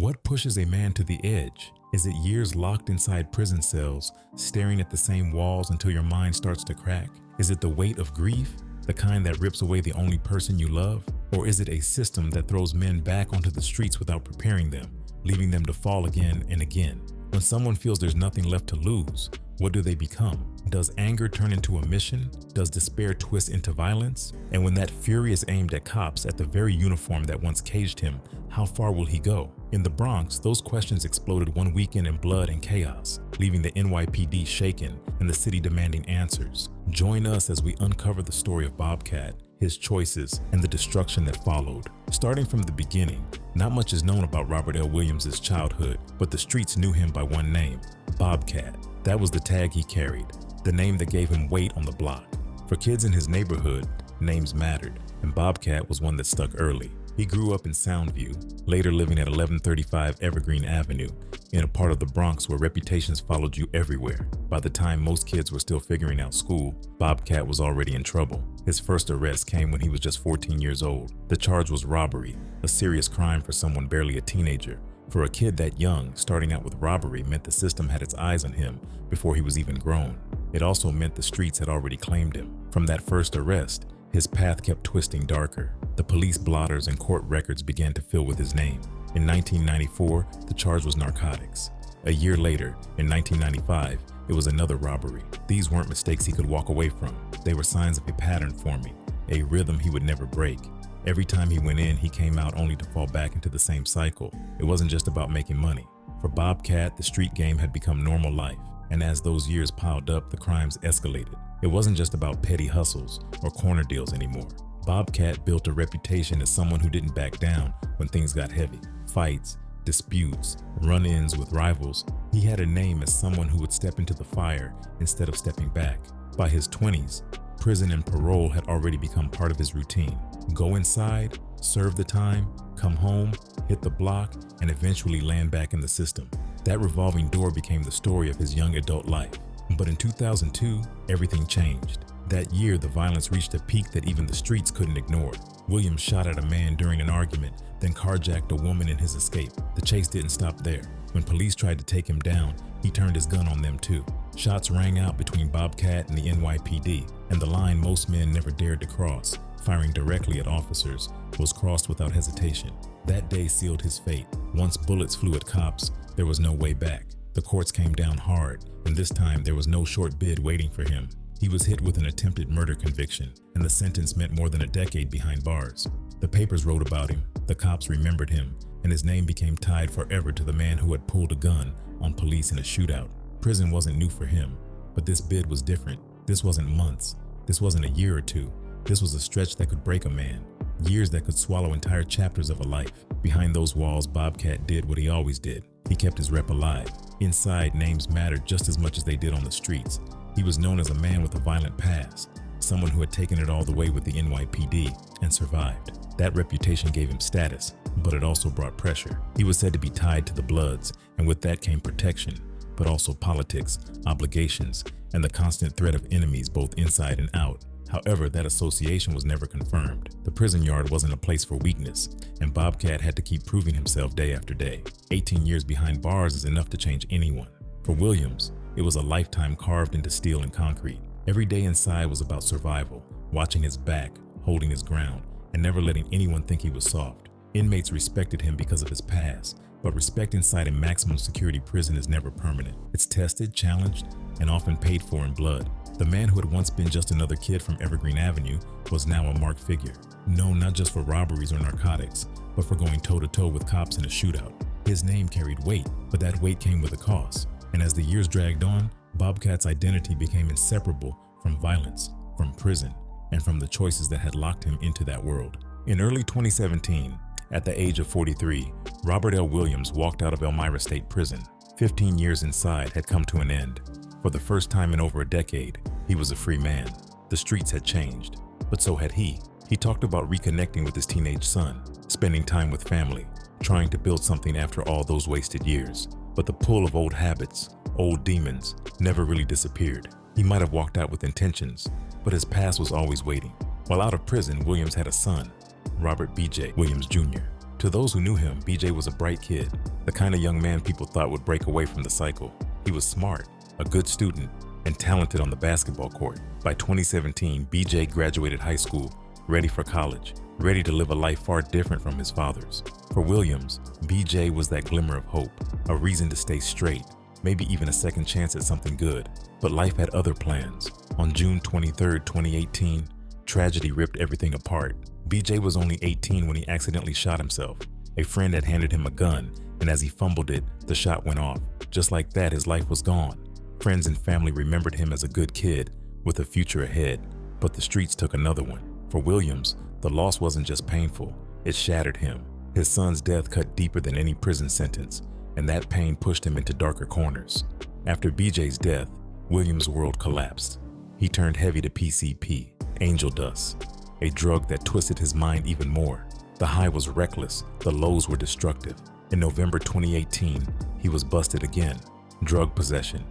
What pushes a man to the edge? Is it years locked inside prison cells, staring at the same walls until your mind starts to crack? Is it the weight of grief, the kind that rips away the only person you love? Or is it a system that throws men back onto the streets without preparing them, leaving them to fall again and again? When someone feels there's nothing left to lose, what do they become? Does anger turn into a mission? Does despair twist into violence? And when that fury is aimed at cops, at the very uniform that once caged him, how far will he go? In the Bronx, those questions exploded one weekend in blood and chaos, leaving the NYPD shaken and the city demanding answers. Join us as we uncover the story of Bobcat, his choices, and the destruction that followed. Starting from the beginning, not much is known about Robert L. Williams' childhood, but the streets knew him by one name, Bobcat. That was the tag he carried, the name that gave him weight on the block. For kids in his neighborhood, names mattered, and Bobcat was one that stuck early. He grew up in Soundview, later living at 1135 Evergreen Avenue, in a part of the Bronx where reputations followed you everywhere. By the time most kids were still figuring out school, Bobcat was already in trouble. His first arrest came when he was just 14 years old. The charge was robbery, a serious crime for someone barely a teenager. For a kid that young, starting out with robbery meant the system had its eyes on him before he was even grown. It also meant the streets had already claimed him. From that first arrest, his path kept twisting darker. The police blotters and court records began to fill with his name. In 1994, the charge was narcotics. A year later, in 1995, it was another robbery. These weren't mistakes he could walk away from. They were signs of a pattern forming, a rhythm he would never break. Every time he went in, he came out only to fall back into the same cycle. It wasn't just about making money. For Bobcat, the street game had become normal life. And as those years piled up, the crimes escalated. It wasn't just about petty hustles or corner deals anymore. Bobcat built a reputation as someone who didn't back down when things got heavy. Fights, disputes, run-ins with rivals. He had a name as someone who would step into the fire instead of stepping back. By his 20s, prison and parole had already become part of his routine. Go inside, serve the time, come home, hit the block, and eventually land back in the system. That revolving door became the story of his young adult life. But in 2002, everything changed. That year, the violence reached a peak that even the streets couldn't ignore. Williams shot at a man during an argument, then carjacked a woman in his escape. The chase didn't stop there. When police tried to take him down, he turned his gun on them too. Shots rang out between Bobcat and the NYPD, and the line most men never dared to cross, firing directly at officers, was crossed without hesitation. That day sealed his fate. Once bullets flew at cops, there was no way back. The courts came down hard, and this time there was no short bid waiting for him. He was hit with an attempted murder conviction, and the sentence meant more than a decade behind bars. The papers wrote about him, the cops remembered him, and his name became tied forever to the man who had pulled a gun on police in a shootout. Prison wasn't new for him, but this bid was different. This wasn't months. This wasn't a year or two. This was a stretch that could break a man. Years that could swallow entire chapters of a life. Behind those walls, Bobcat did what he always did. He kept his rep alive. Inside, names mattered just as much as they did on the streets. He was known as a man with a violent past, someone who had taken it all the way with the NYPD and survived. That reputation gave him status, but it also brought pressure. He was said to be tied to the Bloods, and with that came protection, but also politics, obligations, and the constant threat of enemies both inside and out. However, that association was never confirmed. The prison yard wasn't a place for weakness, and Bobcat had to keep proving himself day after day. 18 years behind bars is enough to change anyone. For Williams, it was a lifetime carved into steel and concrete. Every day inside was about survival, watching his back, holding his ground, and never letting anyone think he was soft. Inmates respected him because of his past, but respect inside a maximum security prison is never permanent. It's tested, challenged, and often paid for in blood. The man who had once been just another kid from Evergreen Avenue was now a marked figure, known not just for robberies or narcotics, but for going toe-to-toe with cops in a shootout. His name carried weight, but that weight came with a cost. And as the years dragged on, Bobcat's identity became inseparable from violence, from prison, and from the choices that had locked him into that world. In early 2017, at the age of 43, Robert L. Williams walked out of Elmira State Prison. 15 years inside had come to an end. For the first time in over a decade, he was a free man. The streets had changed, but so had he. He talked about reconnecting with his teenage son, spending time with family, trying to build something after all those wasted years. But the pull of old habits, old demons, never really disappeared. He might have walked out with intentions, but his past was always waiting. While out of prison, Williams had a son, Robert B.J. Williams Jr. To those who knew him, B.J. was a bright kid, the kind of young man people thought would break away from the cycle. He was smart, a good student, and talented on the basketball court. By 2017, BJ graduated high school, ready for college, ready to live a life far different from his father's. For Williams, BJ was that glimmer of hope, a reason to stay straight, maybe even a second chance at something good. But life had other plans. On June 23, 2018, tragedy ripped everything apart. BJ was only 18 when he accidentally shot himself. A friend had handed him a gun, and as he fumbled it, the shot went off. Just like that, his life was gone. Friends and family remembered him as a good kid with a future ahead, but the streets took another one. For Williams, the loss wasn't just painful, it shattered him. His son's death cut deeper than any prison sentence, and that pain pushed him into darker corners. After BJ's death, Williams' world collapsed. He turned heavy to PCP, angel dust, a drug that twisted his mind even more. The high was reckless, the lows were destructive. In November 2018, he was busted again. Drug possession,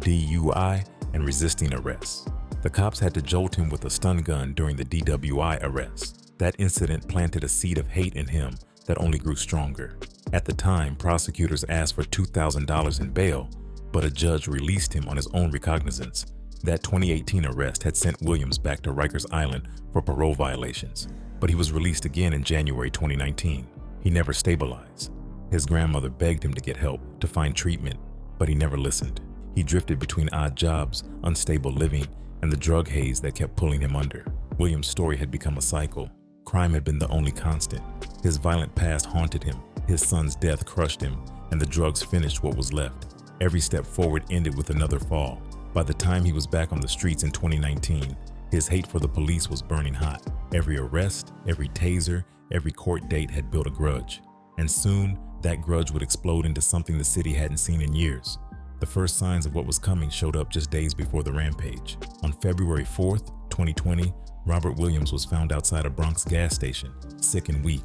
DUI, and resisting arrest. The cops had to jolt him with a stun gun during the DWI arrest. That incident planted a seed of hate in him that only grew stronger. At the time, prosecutors asked for $2,000 in bail, but a judge released him on his own recognizance. That 2018 arrest had sent Williams back to Rikers Island for parole violations, but he was released again in January 2019. He never stabilized. His grandmother begged him to get help, to find treatment, but he never listened. He drifted between odd jobs, unstable living, and the drug haze that kept pulling him under. Williams' story had become a cycle. Crime had been the only constant. His violent past haunted him, his son's death crushed him, and the drugs finished what was left. Every step forward ended with another fall. By the time he was back on the streets in 2019, his hate for the police was burning hot. Every arrest, every taser, every court date had built a grudge. And soon, that grudge would explode into something the city hadn't seen in years. The first signs of what was coming showed up just days before the rampage. On February 4th, 2020, Robert Williams was found outside a Bronx gas station, sick and weak.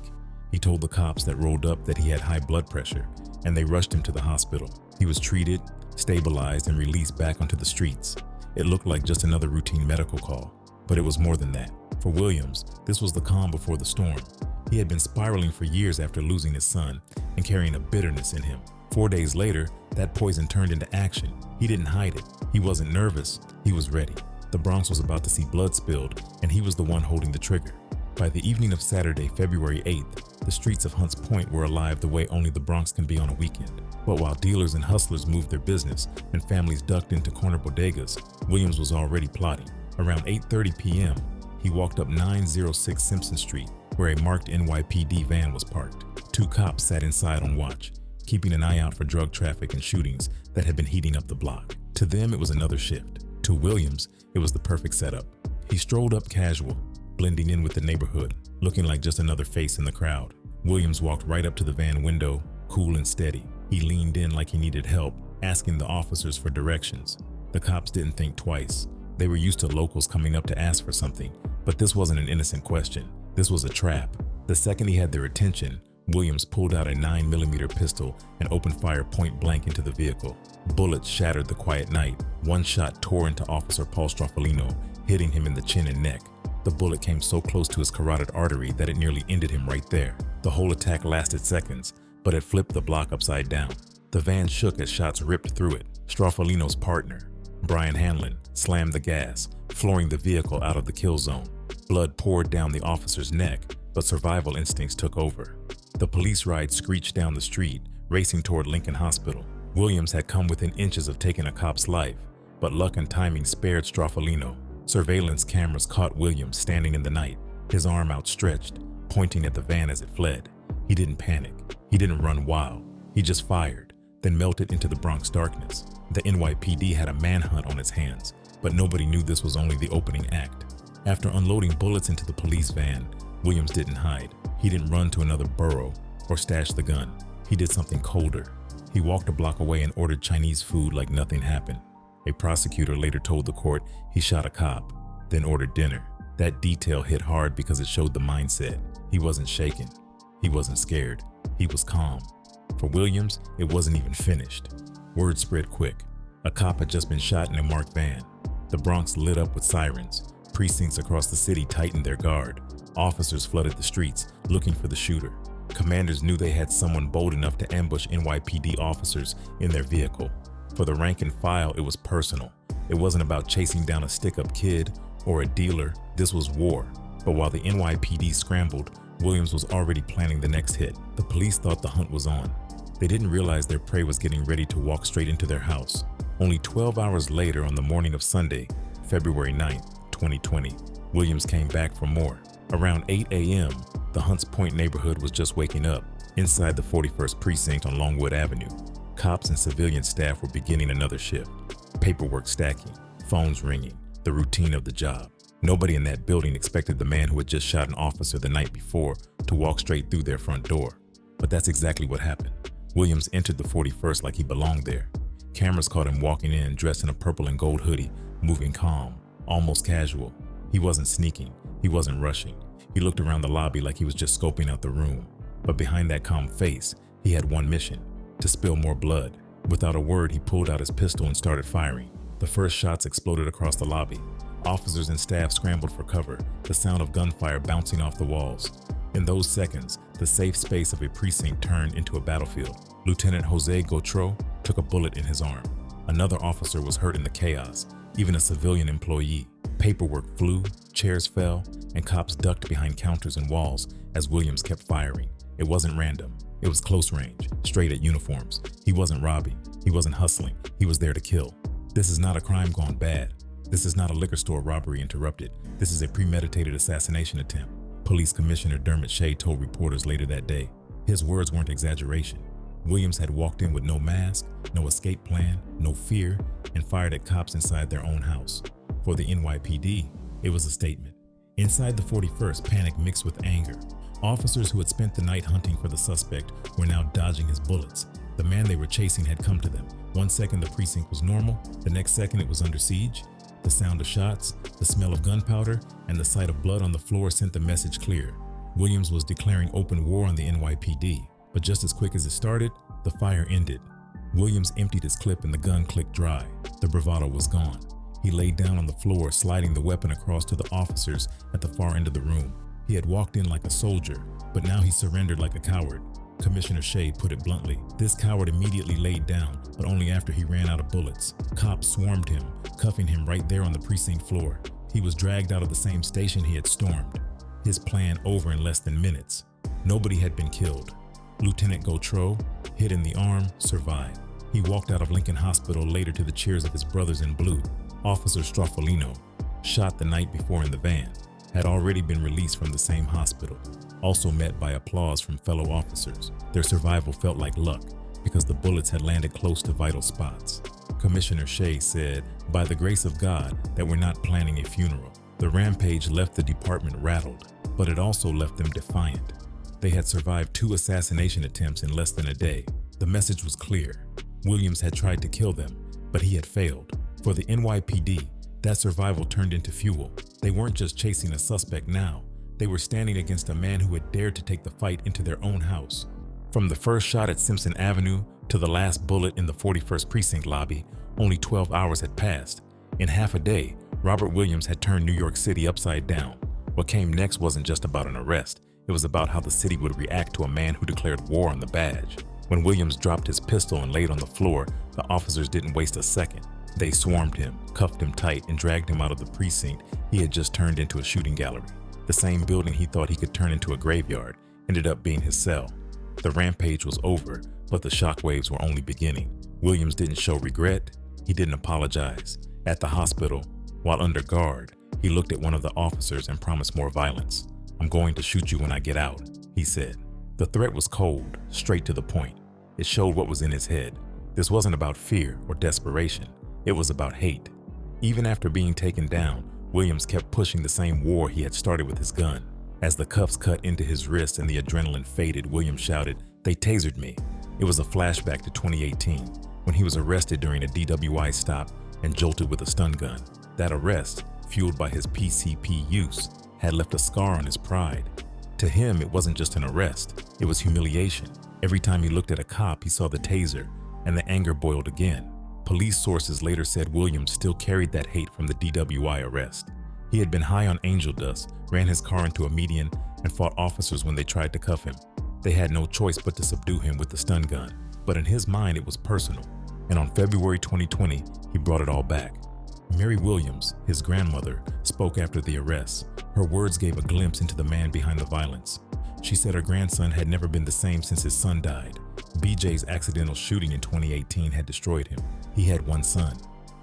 He told the cops that rolled up that he had high blood pressure, and they rushed him to the hospital. He was treated, stabilized, and released back onto the streets. It looked like just another routine medical call, but it was more than that. For Williams, this was the calm before the storm. He had been spiraling for years after losing his son and carrying a bitterness in him. 4 days later, that poison turned into action. He didn't hide it. He wasn't nervous. He was ready. The Bronx was about to see blood spilled, and he was the one holding the trigger. By the evening of Saturday, February 8th, the streets of Hunts Point were alive the way only the Bronx can be on a weekend. But while dealers and hustlers moved their business and families ducked into corner bodegas, Williams was already plotting. Around 8:30 p.m., he walked up 906 Simpson Street, where a marked NYPD van was parked. 2 cops sat inside on watch, keeping an eye out for drug traffic and shootings that had been heating up the block. To them, it was another shift. To Williams, it was the perfect setup. He strolled up casual, blending in with the neighborhood, looking like just another face in the crowd. Williams walked right up to the van window, cool and steady. He leaned in like he needed help, asking the officers for directions. The cops didn't think twice. They were used to locals coming up to ask for something, but this wasn't an innocent question. This was a trap. The second he had their attention, Williams pulled out a 9mm pistol and opened fire point blank into the vehicle. Bullets shattered the quiet night. One shot tore into Officer Paul Straffolino, hitting him in the chin and neck. The bullet came so close to his carotid artery that it nearly ended him right there. The whole attack lasted seconds, but it flipped the block upside down. The van shook as shots ripped through it. Straffolino's partner, Brian Hanlon, slammed the gas, flooring the vehicle out of the kill zone. Blood poured down the officer's neck, but survival instincts took over. The police ride screeched down the street, racing toward Lincoln Hospital. Williams had come within inches of taking a cop's life, but luck and timing spared Straffolino. Surveillance cameras caught Williams standing in the night, his arm outstretched, pointing at the van as it fled. He didn't panic. He didn't run wild. He just fired, then melted into the Bronx darkness. The NYPD had a manhunt on its hands, but nobody knew this was only the opening act. After unloading bullets into the police van, Williams didn't hide. He didn't run to another borough or stash the gun. He did something colder. He walked a block away and ordered Chinese food like nothing happened. A prosecutor later told the court he shot a cop, then ordered dinner. That detail hit hard because it showed the mindset. He wasn't shaken. He wasn't scared. He was calm. For Williams, it wasn't even finished. Word spread quick. A cop had just been shot in a marked van. The Bronx lit up with sirens. Precincts across the city tightened their guard. Officers flooded the streets, looking for the shooter. Commanders knew they had someone bold enough to ambush NYPD officers in their vehicle. For the rank and file, it was personal. It wasn't about chasing down a stick-up kid or a dealer. This was war. But while the NYPD scrambled, Williams was already planning the next hit. The police thought the hunt was on. They didn't realize their prey was getting ready to walk straight into their house. Only 12 hours later, on the morning of Sunday, February 9th, 2020, Williams came back for more. Around 8 a.m., the Hunts Point neighborhood was just waking up. Inside the 41st precinct on Longwood Avenue, cops and civilian staff were beginning another shift. Paperwork stacking, phones ringing, the routine of the job. Nobody in that building expected the man who had just shot an officer the night before to walk straight through their front door. But that's exactly what happened. Williams entered the 41st like he belonged there. Cameras caught him walking in dressed in a purple and gold hoodie, moving calm, almost casual. He wasn't sneaking. He wasn't rushing. He looked around the lobby like he was just scoping out the room. But behind that calm face, he had one mission: to spill more blood. Without a word, he pulled out his pistol and started firing. The first shots exploded across the lobby. Officers and staff scrambled for cover, the sound of gunfire bouncing off the walls. In those seconds, the safe space of a precinct turned into a battlefield. Lieutenant Jose Gautreau took a bullet in his arm. Another officer was hurt in the chaos, even a civilian employee. Paperwork flew, chairs fell, and cops ducked behind counters and walls as Williams kept firing. It wasn't random. It was close range, straight at uniforms. He wasn't robbing. He wasn't hustling. He was there to kill. This is not a crime gone bad. This is not a liquor store robbery interrupted. This is a premeditated assassination attempt. Police Commissioner Dermot Shea told reporters later that day. His words weren't exaggeration. Williams had walked in with no mask, no escape plan, no fear, and fired at cops inside their own house. For the NYPD, it was a statement. Inside the 41st, panic mixed with anger. Officers who had spent the night hunting for the suspect were now dodging his bullets. The man they were chasing had come to them. One second the precinct was normal, the next second it was under siege. The sound of shots, the smell of gunpowder, and the sight of blood on the floor sent the message clear. Williams was declaring open war on the NYPD, but just as quick as it started, the fire ended. Williams emptied his clip and the gun clicked dry. The bravado was gone. He laid down on the floor, sliding the weapon across to the officers at the far end of the room. He had walked in like a soldier, but now he surrendered like a coward. Commissioner Shea put it bluntly. This coward immediately laid down, but only after he ran out of bullets. Cops swarmed him, cuffing him right there on the precinct floor. He was dragged out of the same station he had stormed. His plan over in less than minutes. Nobody had been killed. Lieutenant Gautreau, hit in the arm, survived. He walked out of Lincoln Hospital later to the cheers of his brothers in blue. Officer Straffolino, shot the night before in the van, had already been released from the same hospital, also met by applause from fellow officers. Their survival felt like luck because the bullets had landed close to vital spots. Commissioner Shea said, "By the grace of God, that we're not planning a funeral." The rampage left the department rattled, but it also left them defiant. They had survived 2 assassination attempts in less than a day. The message was clear. Williams had tried to kill them, but he had failed. For the NYPD, that survival turned into fuel. They weren't just chasing a suspect now. They were standing against a man who had dared to take the fight into their own house. From the first shot at Simpson Avenue to the last bullet in the 41st precinct lobby, only 12 hours had passed. In half a day, Robert Williams had turned New York City upside down. What came next wasn't just about an arrest. It was about how the city would react to a man who declared war on the badge. When Williams dropped his pistol and laid on the floor, the officers didn't waste a second. They swarmed him, cuffed him tight, and dragged him out of the precinct he had just turned into a shooting gallery. The same building he thought he could turn into a graveyard ended up being his cell. The rampage was over, but the shockwaves were only beginning. Williams didn't show regret. He didn't apologize. At the hospital, while under guard, he looked at one of the officers and promised more violence. "I'm going to shoot you when I get out," he said. The threat was cold, straight to the point. It showed what was in his head. This wasn't about fear or desperation. It was about hate. Even after being taken down, Williams kept pushing the same war he had started with his gun. As the cuffs cut into his wrist and the adrenaline faded, Williams shouted, "They tasered me." It was a flashback to 2018, when he was arrested during a DWI stop and jolted with a stun gun. That arrest, fueled by his PCP use, had left a scar on his pride. To him, it wasn't just an arrest, it was humiliation. Every time he looked at a cop, he saw the taser, and the anger boiled again. Police sources later said Williams still carried that hate from the DWI arrest. He had been high on angel dust, ran his car into a median, and fought officers when they tried to cuff him. They had no choice but to subdue him with the stun gun, but in his mind it was personal. And on February 2020, he brought it all back. Mary Williams, his grandmother, spoke after the arrest. Her words gave a glimpse into the man behind the violence. She said her grandson had never been the same since his son died. BJ's accidental shooting in 2018 had destroyed him. He had one son.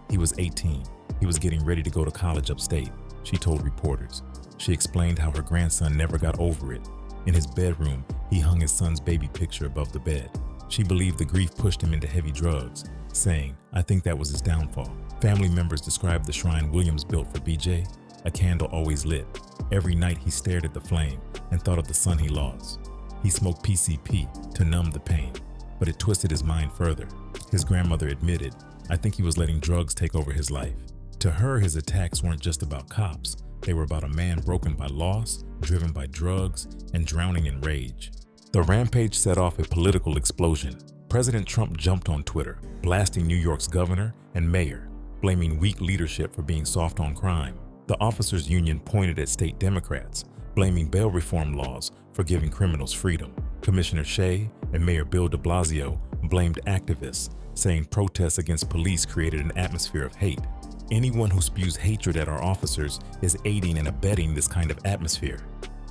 He was 18. He was getting ready to go to college upstate, she told reporters. She explained how her grandson never got over it. In his bedroom, he hung his son's baby picture above the bed. She believed the grief pushed him into heavy drugs, saying, "I think that was his downfall." Family members described the shrine Williams built for BJ, a candle always lit. Every night he stared at the flame and thought of the son he lost. He smoked PCP to numb the pain, but it twisted his mind further. His grandmother admitted, "I think he was letting drugs take over his life." To her, his attacks weren't just about cops. They were about a man broken by loss, driven by drugs, and drowning in rage. The rampage set off a political explosion. President Trump jumped on Twitter, blasting New York's governor and mayor, blaming weak leadership for being soft on crime. The officers' union pointed at state Democrats, blaming bail reform laws for giving criminals freedom. Commissioner Shea and Mayor Bill de Blasio blamed activists, saying protests against police created an atmosphere of hate. "Anyone who spews hatred at our officers is aiding and abetting this kind of atmosphere,"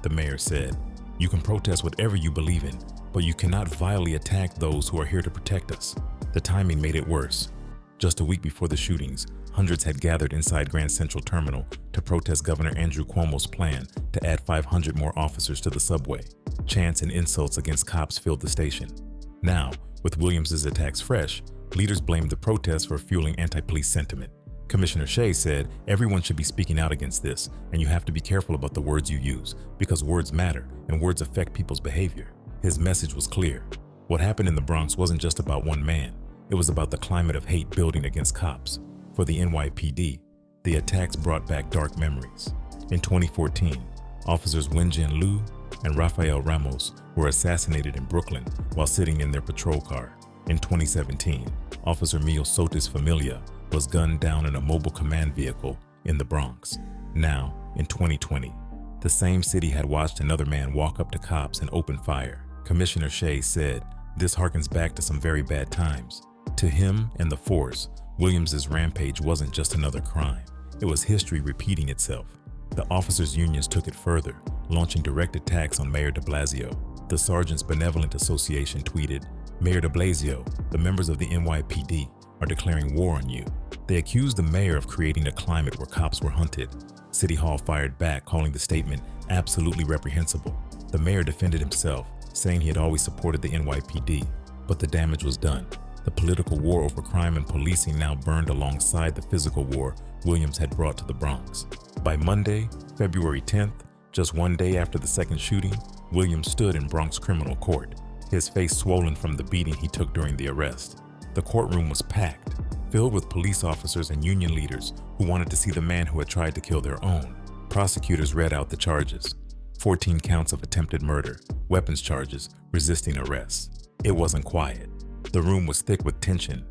the mayor said. "You can protest whatever you believe in, but you cannot vilely attack those who are here to protect us." The timing made it worse. Just a week before the shootings, hundreds had gathered inside Grand Central Terminal to protest Governor Andrew Cuomo's plan to add 500 more officers to the subway. Chants and insults against cops filled the station. Now, with Williams' attacks fresh, leaders blamed the protests for fueling anti-police sentiment. Commissioner Shea said, "Everyone should be speaking out against this, and you have to be careful about the words you use, because words matter and words affect people's behavior." His message was clear. What happened in the Bronx wasn't just about one man. It was about the climate of hate building against cops. For the NYPD, the attacks brought back dark memories. In 2014, officers Wenjin Liu and Rafael Ramos were assassinated in Brooklyn while sitting in their patrol car. In 2017, Officer Mio Sotis Familia was gunned down in a mobile command vehicle in the Bronx. Now, in 2020, the same city had watched another man walk up to cops and open fire. Commissioner Shea said, "This harkens back to some very bad times." To him and the force, Williams' rampage wasn't just another crime. It was history repeating itself. The officers' unions took it further, launching direct attacks on Mayor de Blasio. The Sergeants Benevolent Association tweeted, "Mayor de Blasio, the members of the NYPD are declaring war on you." They accused the mayor of creating a climate where cops were hunted. City Hall fired back, calling the statement absolutely reprehensible. The mayor defended himself, saying he had always supported the NYPD, but the damage was done. The political war over crime and policing now burned alongside the physical war Williams had brought to the Bronx. By Monday, February 10th, just one day after the second shooting, Williams stood in Bronx criminal court, his face swollen from the beating he took during the arrest. The courtroom was packed, filled with police officers and union leaders who wanted to see the man who had tried to kill their own. Prosecutors read out the charges: 14 counts of attempted murder, weapons charges, resisting arrest. It wasn't quiet. The room was thick with tension,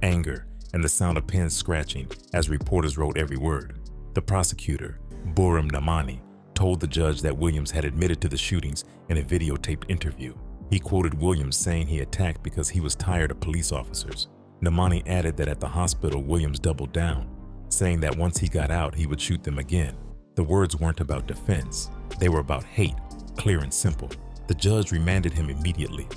anger, and the sound of pens scratching as reporters wrote every word. The prosecutor, Burim Namani, told the judge that Williams had admitted to the shootings in a videotaped interview. He quoted Williams saying he attacked because he was tired of police officers. Namani added that at the hospital, Williams doubled down, saying that once he got out, he would shoot them again. The words weren't about defense. They were about hate, clear and simple. The judge remanded him immediately.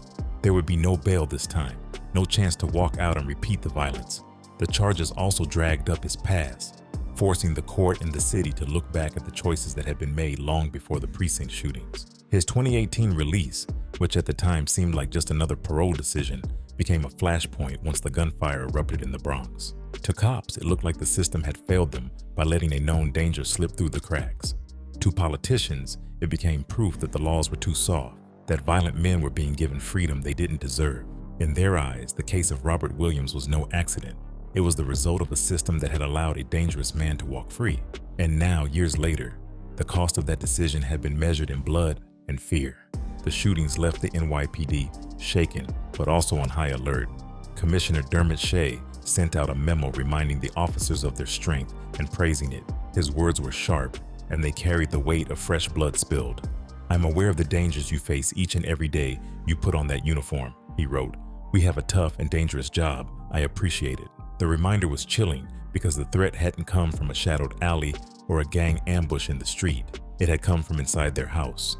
There would be no bail this time, no chance to walk out and repeat the violence. The charges also dragged up his past, forcing the court and the city to look back at the choices that had been made long before the precinct shootings. His 2018 release, which at the time seemed like just another parole decision, became a flashpoint once the gunfire erupted in the Bronx. To cops, it looked like the system had failed them by letting a known danger slip through the cracks. To politicians, it became proof that the laws were too soft, that violent men were being given freedom they didn't deserve. In their eyes, the case of Robert Williams was no accident. It was the result of a system that had allowed a dangerous man to walk free. And now, years later, the cost of that decision had been measured in blood and fear. The shootings left the NYPD shaken, but also on high alert. Commissioner Dermot Shea sent out a memo reminding the officers of their strength and praising it. His words were sharp, and they carried the weight of fresh blood spilled. "I'm aware of the dangers you face each and every day you put on that uniform," he wrote. "We have a tough and dangerous job. I appreciate it." The reminder was chilling because the threat hadn't come from a shadowed alley or a gang ambush in the street. It had come from inside their house.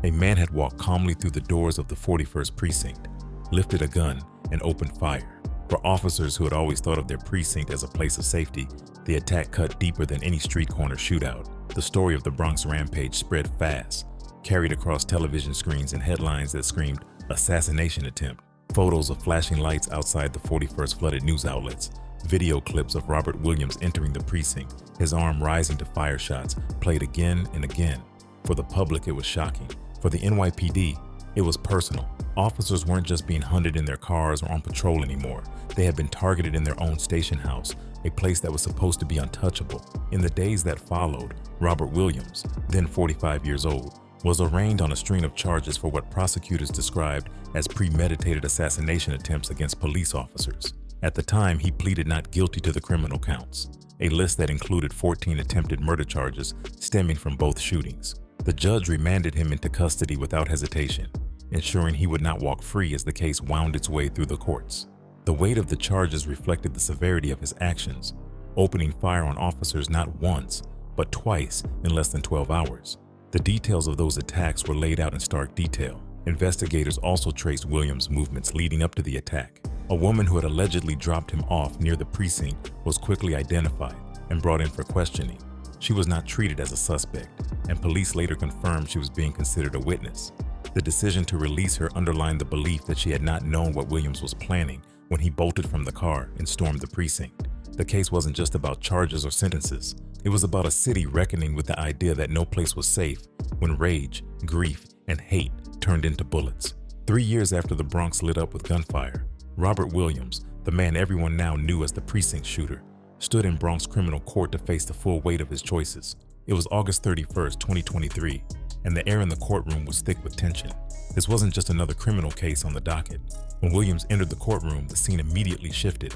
A man had walked calmly through the doors of the 41st precinct, lifted a gun, and opened fire. For officers who had always thought of their precinct as a place of safety, the attack cut deeper than any street corner shootout. The story of the Bronx rampage spread fast, carried across television screens and headlines that screamed "assassination attempt." Photos of flashing lights outside the 41st flooded news outlets. Video clips of Robert Williams entering the precinct, his arm rising to fire shots, played again and again. For the public, it was shocking. For the NYPD, it was personal. Officers weren't just being hunted in their cars or on patrol anymore. They had been targeted in their own station house, a place that was supposed to be untouchable. In the days that followed, Robert Williams, then 45 years old, was arraigned on a string of charges for what prosecutors described as premeditated assassination attempts against police officers. At the time, he pleaded not guilty to the criminal counts, a list that included 14 attempted murder charges stemming from both shootings. The judge remanded him into custody without hesitation, ensuring he would not walk free as the case wound its way through the courts. The weight of the charges reflected the severity of his actions, opening fire on officers not once, but twice in less than 12 hours. The details of those attacks were laid out in stark detail. Investigators also traced Williams' movements leading up to the attack. A woman who had allegedly dropped him off near the precinct was quickly identified and brought in for questioning. She was not treated as a suspect, and police later confirmed she was being considered a witness. The decision to release her underlined the belief that she had not known what Williams was planning when he bolted from the car and stormed the precinct. The case wasn't just about charges or sentences. It was about a city reckoning with the idea that no place was safe when rage, grief, and hate turned into bullets. 3 years after the Bronx lit up with gunfire, Robert Williams, the man everyone now knew as the precinct shooter, stood in Bronx criminal court to face the full weight of his choices. It was August 31st, 2023, and the air in the courtroom was thick with tension. This wasn't just another criminal case on the docket. When Williams entered the courtroom, the scene immediately shifted.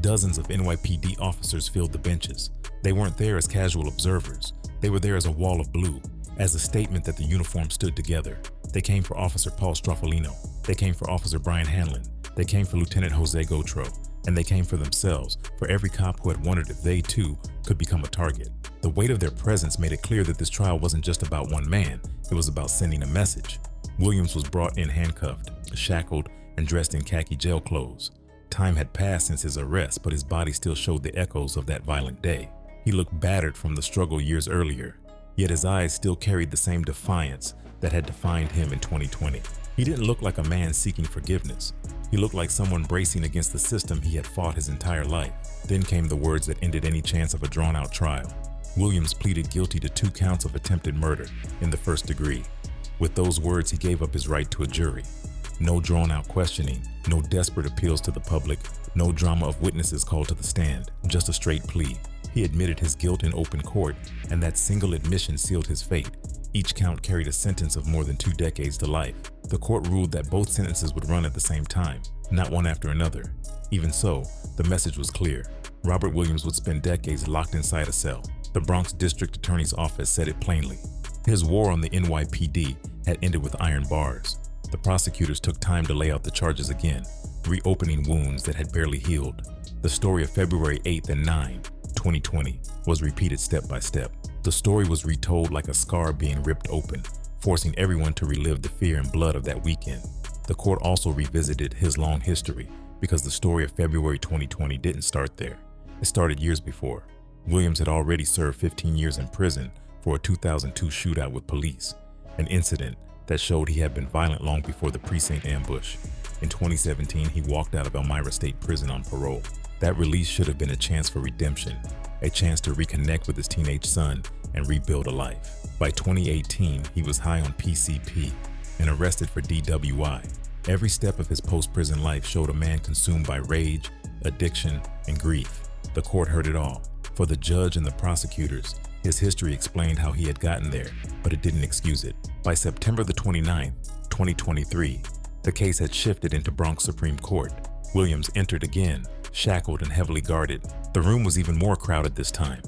Dozens of NYPD officers filled the benches. They weren't there as casual observers. They were there as a wall of blue, as a statement that the uniform stood together. They came for Officer Paul Straffolino. They came for Officer Brian Hanlon. They came for Lieutenant Jose Gautreaux. And they came for themselves, for every cop who had wondered if they too could become a target. The weight of their presence made it clear that this trial wasn't just about one man. It was about sending a message. Williams was brought in handcuffed, shackled, and dressed in khaki jail clothes. Time had passed since his arrest, but his body still showed the echoes of that violent day. He looked battered from the struggle years earlier, yet his eyes still carried the same defiance that had defined him in 2020. He didn't look like a man seeking forgiveness. He looked like someone bracing against the system he had fought his entire life. Then came the words that ended any chance of a drawn-out trial. Williams pleaded guilty to 2 counts of attempted murder in the first degree. With those words, he gave up his right to a jury. No drawn-out questioning, no desperate appeals to the public, no drama of witnesses called to the stand, just a straight plea. He admitted his guilt in open court, and that single admission sealed his fate. Each count carried a sentence of more than 2 decades to life. The court ruled that both sentences would run at the same time, not one after another. Even so, the message was clear. Robert Williams would spend decades locked inside a cell. The Bronx District Attorney's Office said it plainly. His war on the NYPD had ended with iron bars. The prosecutors took time to lay out the charges again, reopening wounds that had barely healed. The story of February 8th and 9, 2020 was repeated step by step. The story was retold like a scar being ripped open, forcing everyone to relive the fear and blood of that weekend. The court also revisited his long history because the story of February 2020 didn't start there. It started years before. Williams had already served 15 years in prison for a 2002 shootout with police, an incident that showed he had been violent long before the precinct ambush. In 2017, he walked out of Elmira State Prison on parole. That release should have been a chance for redemption, a chance to reconnect with his teenage son and rebuild a life. By 2018, he was high on PCP and arrested for DWI. Every step of his post-prison life showed a man consumed by rage, addiction, and grief. The court heard it all. For the judge and the prosecutors, his history explained how he had gotten there, but it didn't excuse it. By September the 29th, 2023, the case had shifted into Bronx Supreme Court. Williams entered again, shackled and heavily guarded. The room was even more crowded this time.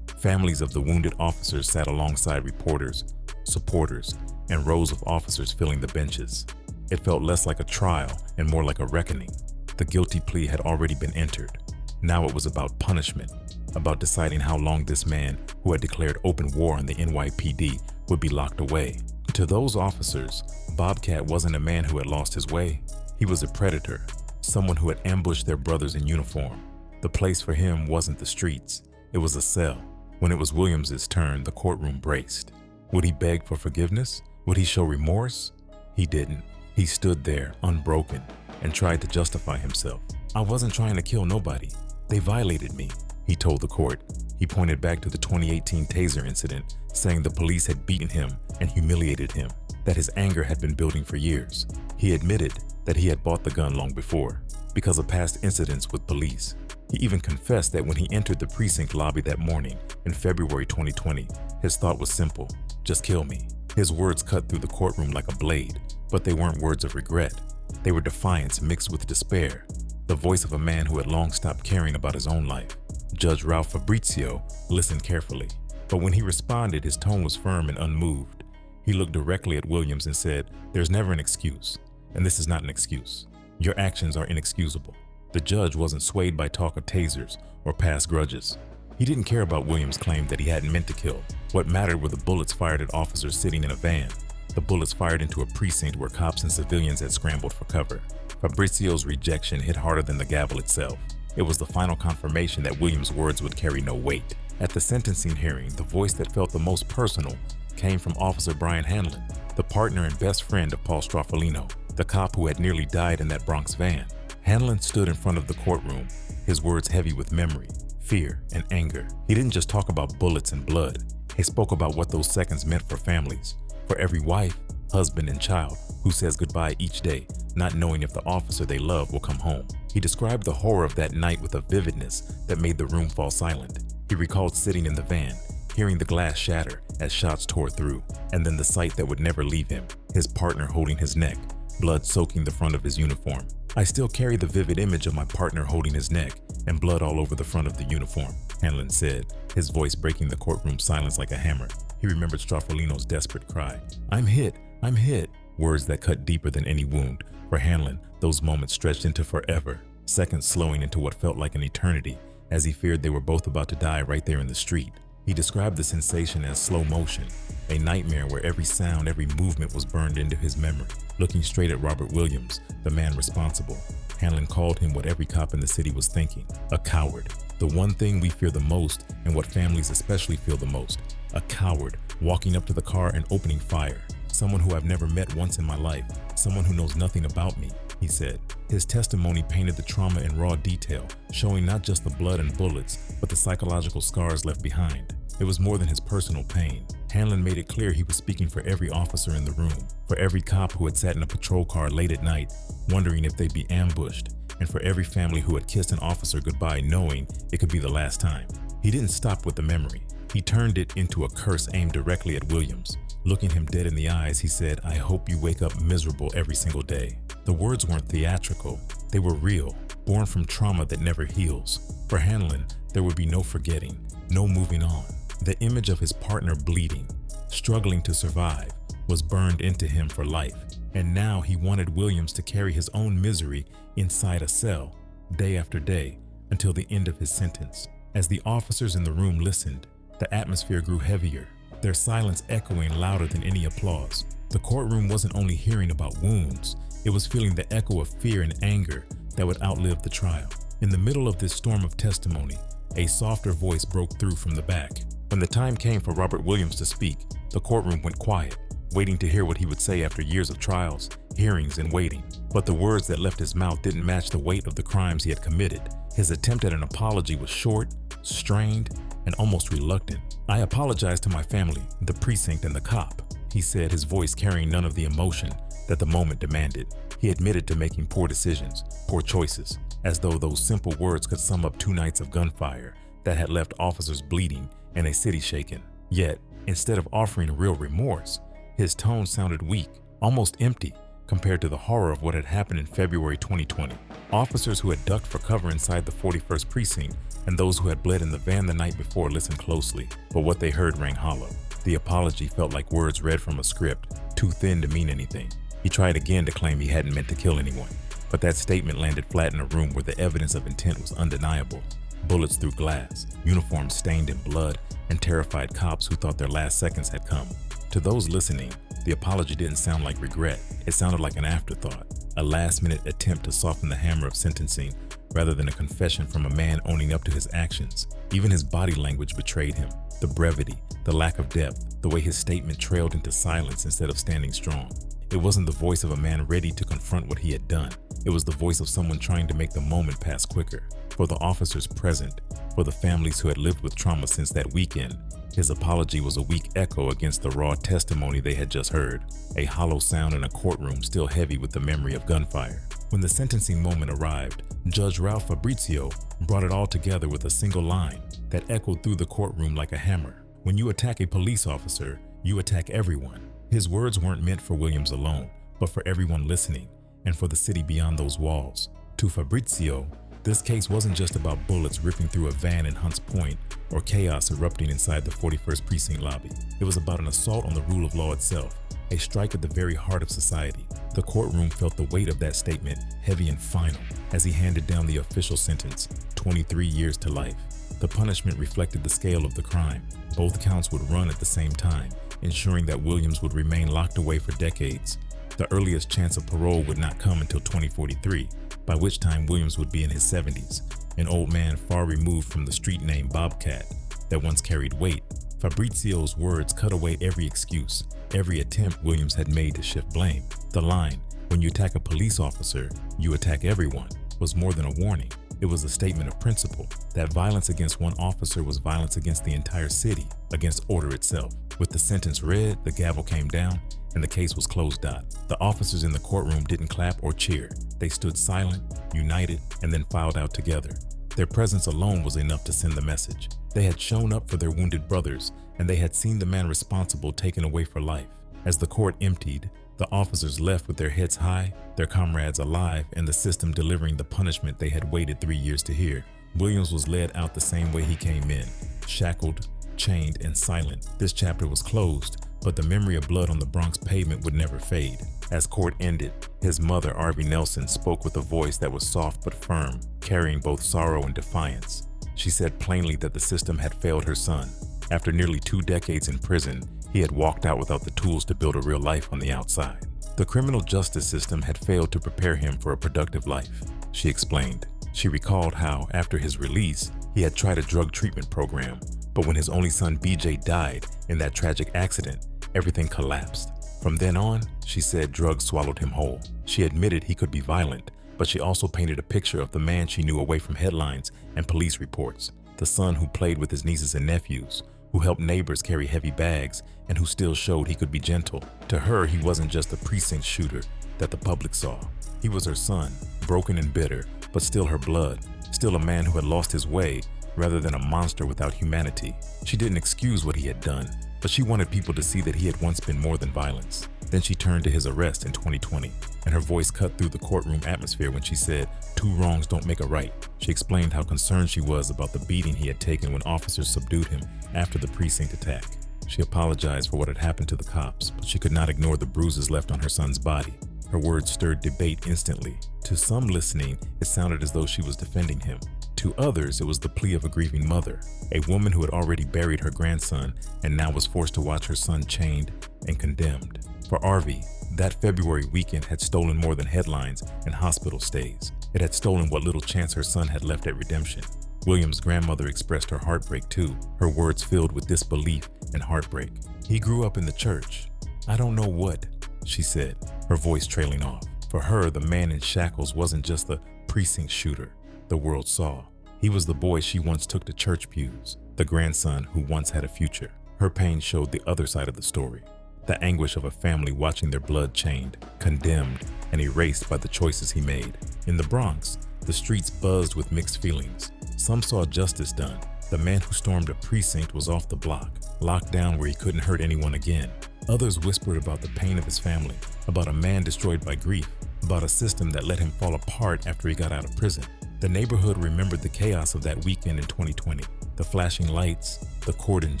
Families of the wounded officers sat alongside reporters, supporters, and rows of officers filling the benches. It felt less like a trial and more like a reckoning. The guilty plea had already been entered. Now it was about punishment, about deciding how long this man who had declared open war on the NYPD would be locked away. To those officers, Bobcat wasn't a man who had lost his way. He was a predator, someone who had ambushed their brothers in uniform. The place for him wasn't the streets, it was a cell. When it was Williams's turn, the courtroom braced. Would he beg for forgiveness? Would he show remorse? He didn't. He stood there, unbroken, and tried to justify himself. "I wasn't trying to kill nobody. They violated me," he told the court. He pointed back to the 2018 taser incident, saying the police had beaten him and humiliated him, that his anger had been building for years. He admitted that he had bought the gun long before, because of past incidents with police. He even confessed that when he entered the precinct lobby that morning in February 2020, his thought was simple: just kill me. His words cut through the courtroom like a blade, but they weren't words of regret. They were defiance mixed with despair, the voice of a man who had long stopped caring about his own life. Judge Ralph Fabrizio listened carefully, but when he responded, his tone was firm and unmoved. He looked directly at Williams and said, "There's never an excuse, and this is not an excuse. Your actions are inexcusable." The judge wasn't swayed by talk of tasers or past grudges. He didn't care about Williams' claim that he hadn't meant to kill. What mattered were the bullets fired at officers sitting in a van, the bullets fired into a precinct where cops and civilians had scrambled for cover. Fabrizio's rejection hit harder than the gavel itself. It was the final confirmation that Williams' words would carry no weight. At the sentencing hearing, the voice that felt the most personal came from Officer Brian Hanlon, the partner and best friend of Paul Straffolino, the cop who had nearly died in that Bronx van. Hanlon stood in front of the courtroom, his words heavy with memory, fear, and anger. He didn't just talk about bullets and blood. He spoke about what those seconds meant for families, for every wife, husband, and child who says goodbye each day, not knowing if the officer they love will come home. He described the horror of that night with a vividness that made the room fall silent. He recalled sitting in the van, hearing the glass shatter as shots tore through, and then the sight that would never leave him, his partner holding his neck, blood soaking the front of his uniform. "I still carry the vivid image of my partner holding his neck and blood all over the front of the uniform," Hanlon said, his voice breaking the courtroom silence like a hammer. He remembered Straffolino's desperate cry, "I'm hit, I'm hit," words that cut deeper than any wound. For Hanlon, those moments stretched into forever, seconds slowing into what felt like an eternity, as he feared they were both about to die right there in the street. He described the sensation as slow motion, a nightmare where every sound, every movement was burned into his memory. Looking straight at Robert Williams, the man responsible, Hanlon called him what every cop in the city was thinking: a coward. The one thing we fear the most, and what families especially feel the most: a coward walking up to the car and opening fire. "Someone who I've never met once in my life, someone who knows nothing about me," he said. His testimony painted the trauma in raw detail, showing not just the blood and bullets, but the psychological scars left behind. It was more than his personal pain. Hanlon made it clear he was speaking for every officer in the room, for every cop who had sat in a patrol car late at night, wondering if they'd be ambushed, and for every family who had kissed an officer goodbye knowing it could be the last time. He didn't stop with the memory. He turned it into a curse aimed directly at Williams. Looking him dead in the eyes, he said, "I hope you wake up miserable every single day." The words weren't theatrical. They were real, born from trauma that never heals. For Hanlon, there would be no forgetting, no moving on. The image of his partner bleeding, struggling to survive, was burned into him for life. And now he wanted Williams to carry his own misery inside a cell, day after day, until the end of his sentence. As the officers in the room listened, the atmosphere grew heavier, their silence echoing louder than any applause. The courtroom wasn't only hearing about wounds, it was feeling the echo of fear and anger that would outlive the trial. In the middle of this storm of testimony, a softer voice broke through from the back. When the time came for Robert Williams to speak, the courtroom went quiet, waiting to hear what he would say after years of trials, hearings, and waiting. But the words that left his mouth didn't match the weight of the crimes he had committed. His attempt at an apology was short, strained, and almost reluctant. "I apologize to my family, the precinct, and the cop," he said, his voice carrying none of the emotion that the moment demanded. He admitted to making poor decisions, poor choices, as though those simple words could sum up 2 nights of gunfire that had left officers bleeding and a city shaken. Yet, instead of offering real remorse, his tone sounded weak, almost empty, compared to the horror of what had happened in February 2020. Officers who had ducked for cover inside the 41st precinct and those who had bled in the van the night before listened closely, but what they heard rang hollow. The apology felt like words read from a script, too thin to mean anything. He tried again to claim he hadn't meant to kill anyone, but that statement landed flat in a room where the evidence of intent was undeniable. Bullets through glass, uniforms stained in blood, and terrified cops who thought their last seconds had come. To those listening, the apology didn't sound like regret. It sounded like an afterthought, a last-minute attempt to soften the hammer of sentencing rather than a confession from a man owning up to his actions. Even his body language betrayed him. The brevity, the lack of depth, the way his statement trailed into silence instead of standing strong. It wasn't the voice of a man ready to confront what he had done. It was the voice of someone trying to make the moment pass quicker. For the officers present, for the families who had lived with trauma since that weekend, his apology was a weak echo against the raw testimony they had just heard, a hollow sound in a courtroom still heavy with the memory of gunfire. When the sentencing moment arrived, Judge Ralph Fabrizio brought it all together with a single line that echoed through the courtroom like a hammer. When you attack a police officer, you attack everyone. His words weren't meant for Williams alone, but for everyone listening, and for the city beyond those walls. To Fabrizio, this case wasn't just about bullets ripping through a van in Hunts Point or chaos erupting inside the 41st Precinct lobby. It was about an assault on the rule of law itself, a strike at the very heart of society. The courtroom felt the weight of that statement, heavy and final, as he handed down the official sentence, 23 years to life. The punishment reflected the scale of the crime. Both counts would run at the same time, ensuring that Williams would remain locked away for decades. The earliest chance of parole would not come until 2043, by which time Williams would be in his 70s, an old man far removed from the street name Bobcat that once carried weight. Fabrizio's words cut away every excuse, every attempt Williams had made to shift blame. The line, "When you attack a police officer, you attack everyone," was more than a warning. It was a statement of principle, that violence against one officer was violence against the entire city, against order itself. With the sentence read, the gavel came down, and the case was closed out. The officers in the courtroom didn't clap or cheer. They stood silent, united, and then filed out together. Their presence alone was enough to send the message. They had shown up for their wounded brothers, and they had seen the man responsible taken away for life. As the court emptied, the officers left with their heads high, their comrades alive, and the system delivering the punishment they had waited 3 years to hear. Williams was led out the same way he came in, shackled, chained, and silent. This chapter was closed, but the memory of blood on the Bronx pavement would never fade. As court ended, his mother, Arvie Nelson, spoke with a voice that was soft but firm, carrying both sorrow and defiance. She said plainly that the system had failed her son. After nearly 2 decades in prison, he had walked out without the tools to build a real life on the outside. The criminal justice system had failed to prepare him for a productive life, she explained. She recalled how, after his release, he had tried a drug treatment program, but when his only son BJ died in that tragic accident, everything collapsed. From then on, she said, drugs swallowed him whole. She admitted he could be violent, but she also painted a picture of the man she knew away from headlines and police reports, the son who played with his nieces and nephews, who helped neighbors carry heavy bags, and who still showed he could be gentle. To her, he wasn't just a precinct shooter that the public saw. He was her son, broken and bitter, but still her blood, still a man who had lost his way rather than a monster without humanity. She didn't excuse what he had done, but she wanted people to see that he had once been more than violence. Then she turned to his arrest in 2020, and her voice cut through the courtroom atmosphere when she said, "Two wrongs don't make a right." She explained how concerned she was about the beating he had taken when officers subdued him after the precinct attack. She apologized for what had happened to the cops, but she could not ignore the bruises left on her son's body. Her words stirred debate instantly. To some listening, it sounded as though she was defending him. To others, it was the plea of a grieving mother, a woman who had already buried her grandson and now was forced to watch her son chained and condemned. For Arvie, that February weekend had stolen more than headlines and hospital stays. It had stolen what little chance her son had left at redemption. Williams' grandmother expressed her heartbreak too, her words filled with disbelief and heartbreak. "He grew up in the church. I don't know what," she said, her voice trailing off. For her, the man in shackles wasn't just the precinct shooter the world saw. He was the boy she once took to church pews, the grandson who once had a future. Her pain showed the other side of the story, the anguish of a family watching their blood chained, condemned, and erased by the choices he made. In the Bronx, the streets buzzed with mixed feelings. Some saw justice done. The man who stormed a precinct was off the block, locked down where he couldn't hurt anyone again. Others whispered about the pain of his family, about a man destroyed by grief, about a system that let him fall apart after he got out of prison. The neighborhood remembered the chaos of that weekend in 2020, the flashing lights, the cordoned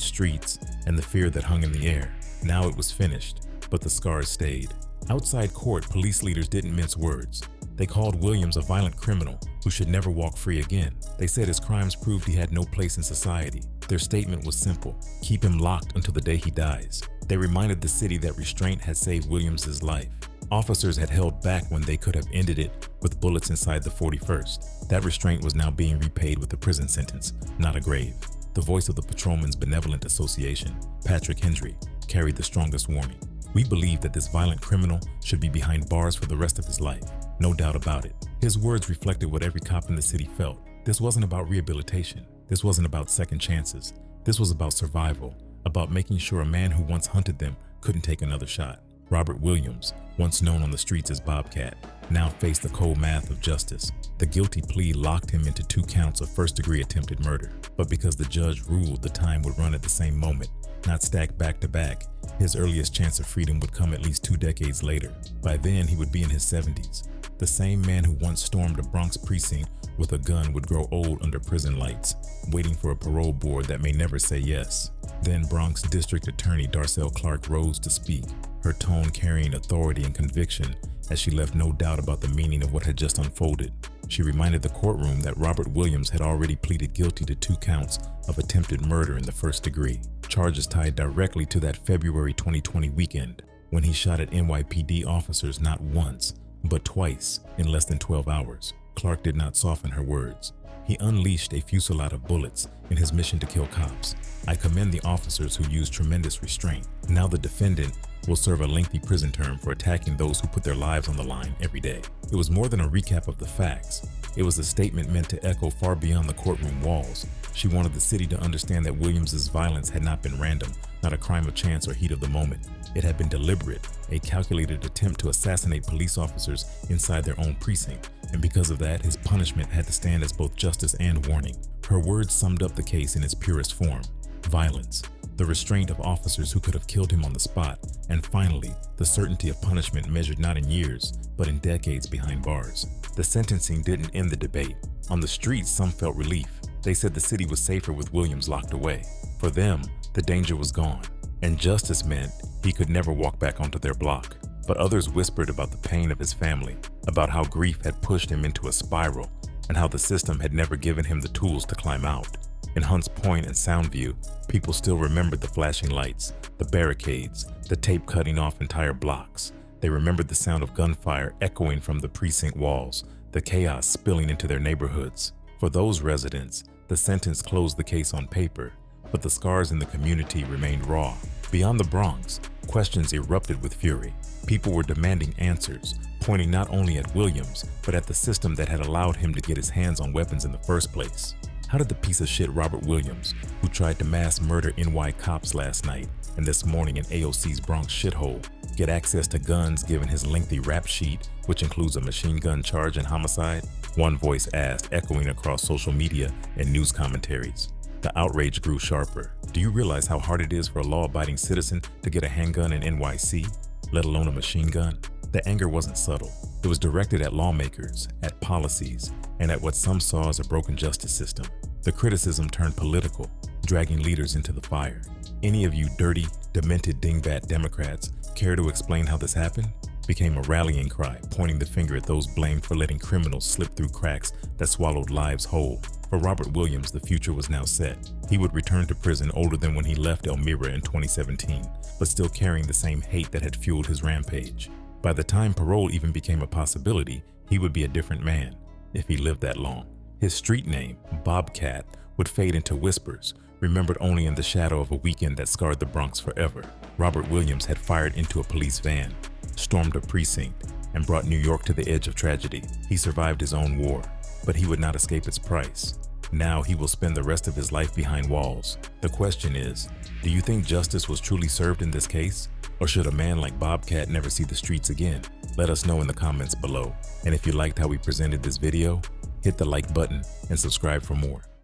streets, and the fear that hung in the air. Now it was finished. but the scars stayed. Outside court, police leaders didn't mince words. They called Williams a violent criminal who should never walk free again. They said his crimes proved he had no place in society. Their statement was simple: keep him locked until the day he dies. They reminded the city that restraint had saved Williams' life. Officers had held back when they could have ended it with bullets inside the 41st. That restraint was now being repaid with a prison sentence, not a grave. The voice of the Patrolmen's Benevolent Association, Patrick Hendry, carried the strongest warning. We believe that this violent criminal should be behind bars for the rest of his life. No doubt about it. His words reflected what every cop in the city felt. This wasn't about rehabilitation. This wasn't about second chances. This was about survival, about making sure a man who once hunted them couldn't take another shot. Robert Williams, once known on the streets as Bobcat, now faced the cold math of justice. The guilty plea locked him into 2 counts of first-degree attempted murder. But because the judge ruled the time would run at the same moment, not stacked back to back, his earliest chance of freedom would come at least 2 decades later. By then, he would be in his 70s. The same man who once stormed a Bronx precinct with a gun would grow old under prison lights, waiting for a parole board that may never say yes. Then Bronx District Attorney Darcel Clark rose to speak, her tone carrying authority and conviction as she left no doubt about the meaning of what had just unfolded. She reminded the courtroom that Robert Williams had already pleaded guilty to 2 counts of attempted murder in the first degree, charges tied directly to that February 2020 weekend when he shot at NYPD officers not once, but twice in less than 12 hours. Clark did not soften her words. He unleashed a fusillade of bullets in his mission to kill cops. I commend the officers who used tremendous restraint. Now the defendant will serve a lengthy prison term for attacking those who put their lives on the line every day. It was more than a recap of the facts. It was a statement meant to echo far beyond the courtroom walls. She wanted the city to understand that Williams' violence had not been random, not a crime of chance or heat of the moment. It had been deliberate, a calculated attempt to assassinate police officers inside their own precinct, and because of that, his punishment had to stand as both justice and warning. Her words summed up the case in its purest form: violence, the restraint of officers who could have killed him on the spot, and finally, the certainty of punishment measured not in years, but in decades behind bars. The sentencing didn't end the debate. On the streets, some felt relief. They said the city was safer with Williams locked away. For them, the danger was gone, and justice meant he could never walk back onto their block. But others whispered about the pain of his family, about how grief had pushed him into a spiral, and how the system had never given him the tools to climb out. In Hunts Point and Soundview, people still remembered the flashing lights, the barricades, the tape cutting off entire blocks. They remembered the sound of gunfire echoing from the precinct walls, the chaos spilling into their neighborhoods. For those residents, the sentence closed the case on paper, but the scars in the community remained raw. Beyond the Bronx, questions erupted with fury. People were demanding answers, pointing not only at Williams, but at the system that had allowed him to get his hands on weapons in the first place. How did the piece of shit Robert Williams, who tried to mass murder NY cops last night and this morning in AOC's Bronx shithole, get access to guns given his lengthy rap sheet, which includes a machine gun charge and homicide? One voice asked, echoing across social media and news commentaries. The outrage grew sharper. Do you realize how hard it is for a law-abiding citizen to get a handgun in NYC, let alone a machine gun? The anger wasn't subtle. It was directed at lawmakers, at policies, and at what some saw as a broken justice system. The criticism turned political, dragging leaders into the fire. Any of you dirty, demented dingbat Democrats care to explain how this happened? Became a rallying cry, pointing the finger at those blamed for letting criminals slip through cracks that swallowed lives whole. For Robert Williams, the future was now set. He would return to prison older than when he left Elmira in 2017, but still carrying the same hate that had fueled his rampage. By the time parole even became a possibility, he would be a different man, if he lived that long. His street name, Bobcat, would fade into whispers, remembered only in the shadow of a weekend that scarred the Bronx forever. Robert Williams had fired into a police van, stormed a precinct, and brought New York to the edge of tragedy. He survived his own war, but he would not escape its price. Now he will spend the rest of his life behind walls. The question is, do you think justice was truly served in this case? Or should a man like Bobcat never see the streets again? Let us know in the comments below. And if you liked how we presented this video, hit the like button and subscribe for more.